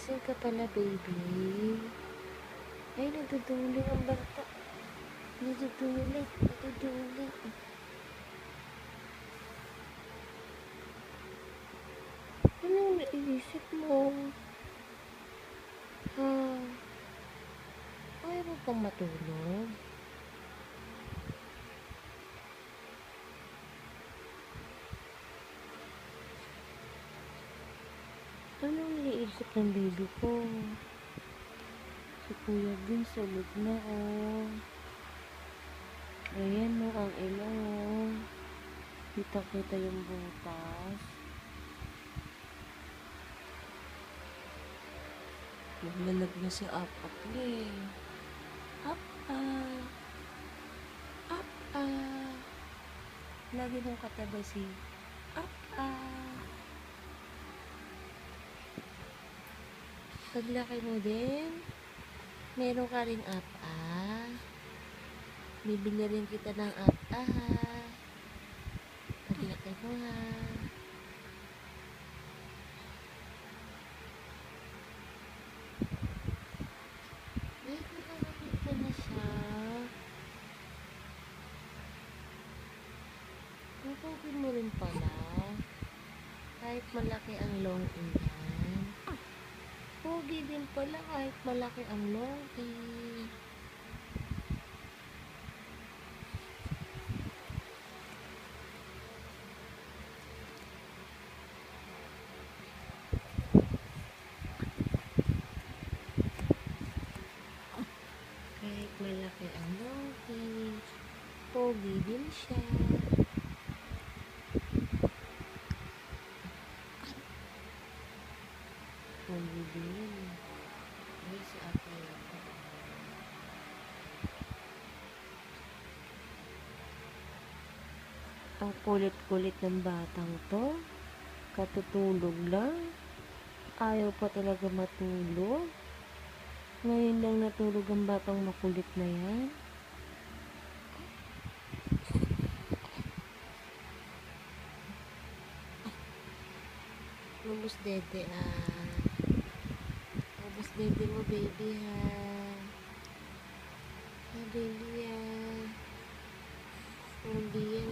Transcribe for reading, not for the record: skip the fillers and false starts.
Gising ka pala, baby. Ay, natutulog ang bata. Natutulog. Anong naisip mo? Ha? Ayaw mo pang matulog? Anong naiisip ng baby ko? Si Kuya Bin, sulog na, oh. Ayan, no, ang ilong, oh. Kita-kita yung butas. Naglalag na si Up-Up, eh. Up-Up. Up-Up. Lagi mong katabi si Up-Up. Paglaki mo din, meron ka rin Up-Up. Bibili rin kita ng Up-Up. Paglaki mo, ha. Ay, nakakakita na siya. Napagin mo rin pala. Kahit malaki ang long iyan. Pogi din pala kahit malaki ang long kahit malaki ang long pogi din siya. Pogi din. Ay, si Ate. Ang kulit-kulit ng batang to. Katutulog lang. Ayaw pa talaga matulog. Ngayon lang natulog ang batang makulit na yan. Ubus dede, ubus dede mo, baby, ha. Ha, baby, ha. Hindi yan,